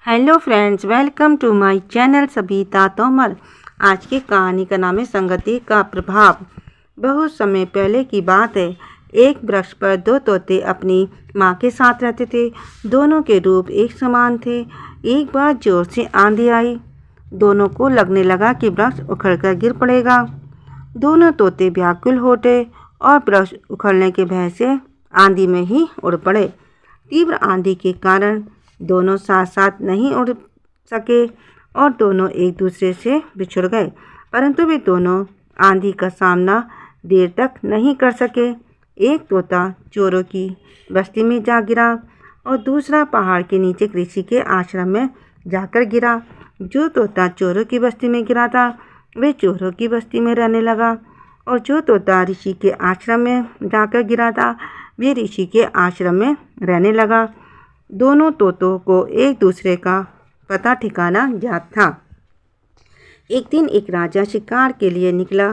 Hello friends, welcome to my channel Sabita Tomar. आज की कहानी का नाम है संगति का प्रभाव। बहुत समय पहले की बात है। एक वृक्ष पर दो तोते अपनी माँ के साथ रहते थे। दोनों के रूप एक समान थे। एक बार जोर से आंधी आई। दोनों को लगने लगा कि वृक्ष उखड़कर गिर पड़ेगा। दोनों तोते व्याकुल हो उठे और वृक्ष उखड़ने के भय से आंधी में ही उड़ पड़े। तीव्र आंधी के कारण दोनों साथ साथ नहीं उड़ सके और दोनों एक दूसरे से बिछुड़ गए। परंतु वे दोनों आंधी का सामना देर तक नहीं कर सके। एक तोता चोरों की बस्ती में जा गिरा और दूसरा पहाड़ के नीचे ऋषि के आश्रम में जाकर गिरा। जो तोता चोरों की बस्ती में गिरा था वे चोरों की बस्ती में रहने लगा और जो तोता ऋषि के आश्रम में जाकर गिरा था वे ऋषि के आश्रम में रहने लगा। दोनों तोतों को एक दूसरे का पता ठिकाना ज्ञात था। एक दिन एक राजा शिकार के लिए निकला।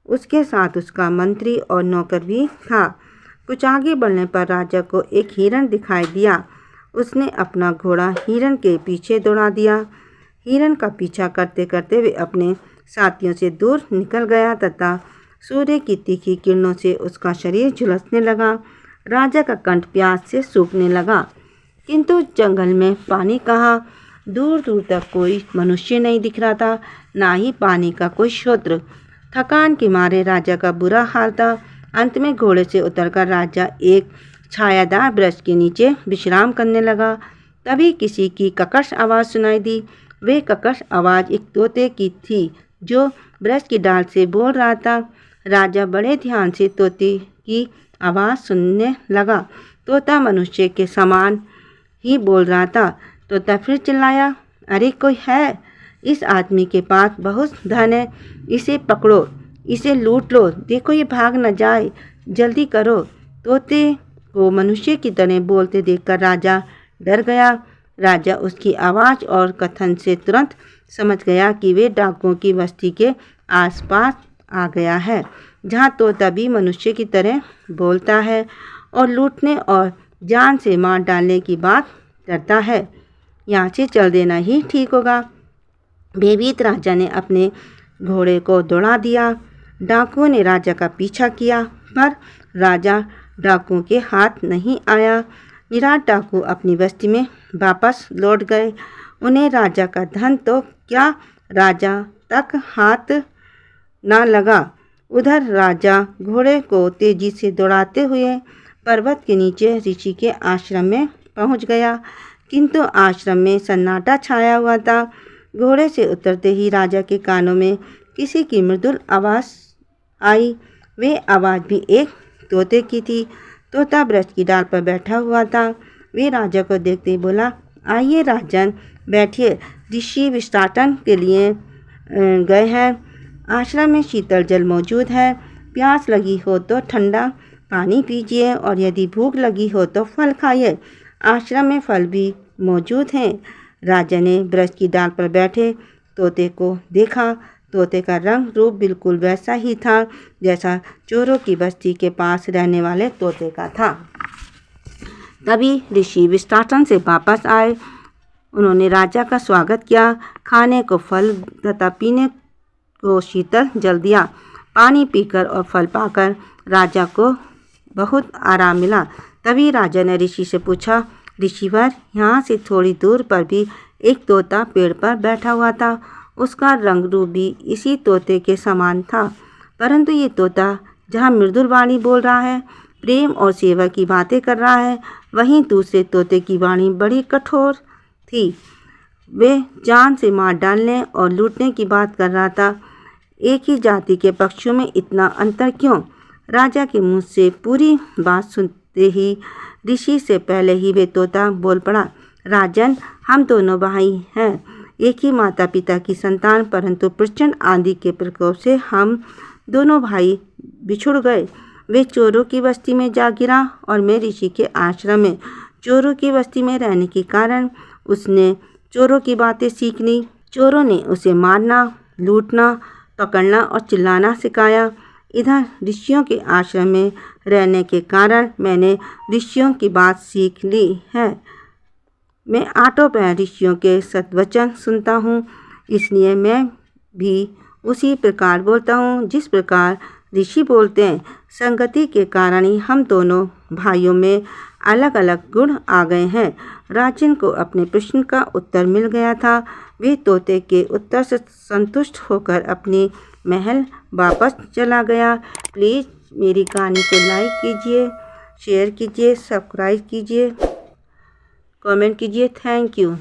उसके साथ उसका मंत्री और नौकर भी था। कुछ आगे बढ़ने पर राजा को एक हिरण दिखाई दिया। उसने अपना घोड़ा हिरण के पीछे दौड़ा दिया। हिरण का पीछा करते करते वे अपने साथियों से दूर निकल गया तथा सूर्य की तीखी किरणों से उसका शरीर झुलसने लगा। राजा का कंठ प्यास से सूखने लगा, किंतु जंगल में पानी कहाँ। दूर दूर तक कोई मनुष्य नहीं दिख रहा था, ना ही पानी का कोई स्रोत। थकान के मारे राजा का बुरा हाल था। अंत में घोड़े से उतरकर राजा एक छायादार वृक्ष के नीचे विश्राम करने लगा। तभी किसी की ककश आवाज़ सुनाई दी। वे ककश आवाज़ एक तोते की थी जो वृक्ष की डाल से बोल रहा था। राजा बड़े ध्यान से तोते की आवाज़ सुनने लगा। तोता मनुष्य के समान ही बोल रहा था। तोता फिर चिल्लाया, अरे कोई है? इस आदमी के पास बहुत धन है, इसे पकड़ो, इसे लूट लो, देखो ये भाग न जाए, जल्दी करो। तोते को मनुष्य की तरह बोलते देखकर राजा डर गया। राजा उसकी आवाज़ और कथन से तुरंत समझ गया कि वे डाकुओं की बस्ती के आसपास आ गया है, जहाँ तोता भी मनुष्य की तरह बोलता है और लूटने और जान से मार डालने की बात करता है। यहाँ से चल देना ही ठीक होगा। भयभीत राजा ने अपने घोड़े को दौड़ा दिया। डाकुओं ने राजा का पीछा किया, पर राजा डाकुओं के हाथ नहीं आया। निराश डाकू अपनी बस्ती में वापस लौट गए। उन्हें राजा का धन तो क्या, राजा तक हाथ ना लगा। उधर राजा घोड़े को तेजी से दौड़ाते हुए पर्वत के नीचे ऋषि के आश्रम में पहुंच गया, किंतु आश्रम में सन्नाटा छाया हुआ था। घोड़े से उतरते ही राजा के कानों में किसी की मृदुल आवाज़ आई। वे आवाज़ भी एक तोते की थी। तोता वृक्ष की डाल पर बैठा हुआ था। वे राजा को देखते ही बोला, आइए राजन, बैठिए, ऋषि विष्टाटन के लिए गए हैं। आश्रम में शीतल जल मौजूद है। प्यास लगी हो तो ठंडा पानी पीजिए और यदि भूख लगी हो तो फल खाइए। आश्रम में फल भी मौजूद हैं। राजा ने वृक्ष की डाल पर बैठे तोते को देखा। तोते का रंग रूप बिल्कुल वैसा ही था जैसा चोरों की बस्ती के पास रहने वाले तोते का था। तभी ऋषि विष्टाटन से वापस आए। उन्होंने राजा का स्वागत किया। खाने को फल तथा पीने को शीतल जल दिया। पानी पीकर और फल पाकर राजा को बहुत आराम मिला। तभी राजा ने ऋषि से पूछा, ऋषिवर, यहाँ से थोड़ी दूर पर भी एक तोता पेड़ पर बैठा हुआ था। उसका रंग रूप भी इसी तोते के समान था, परंतु ये तोता जहाँ मृदुल वाणी बोल रहा है, प्रेम और सेवा की बातें कर रहा है, वहीं दूसरे तोते की वाणी बड़ी कठोर थी। वे जान से मार डालने और लूटने की बात कर रहा था। एक ही जाति के पक्षियों में इतना अंतर क्यों? राजा के मुंह से पूरी बात सुनते ही ऋषि से पहले ही वे तोता बोल पड़ा, राजन, हम दोनों भाई हैं, एक ही माता पिता की संतान, परंतु प्रचंड आंधी के प्रकोप से हम दोनों भाई बिछुड़ गए। वे चोरों की बस्ती में जा गिरा और मैं ऋषि के आश्रम में। चोरों की बस्ती में रहने के कारण उसने चोरों की बातें सीख ली। चोरों ने उसे मारना, लूटना, पकड़ना और चिल्लाना सिखाया। इधर ऋषियों के आश्रम में रहने के कारण मैंने ऋषियों की बात सीख ली है। मैं आठों पहर ऋषियों के सद्वचन सुनता हूँ, इसलिए मैं भी उसी प्रकार बोलता हूँ जिस प्रकार ऋषि बोलते हैं। संगति के कारण ही हम दोनों भाइयों में अलग अलग गुण आ गए हैं। राजन को अपने प्रश्न का उत्तर मिल गया था। वे तोते के उत्तर से संतुष्ट होकर अपनी महल वापस चला गया। प्लीज़ मेरी कहानी को लाइक कीजिए, शेयर कीजिए, सब्सक्राइब कीजिए, कमेंट कीजिए। Thank you.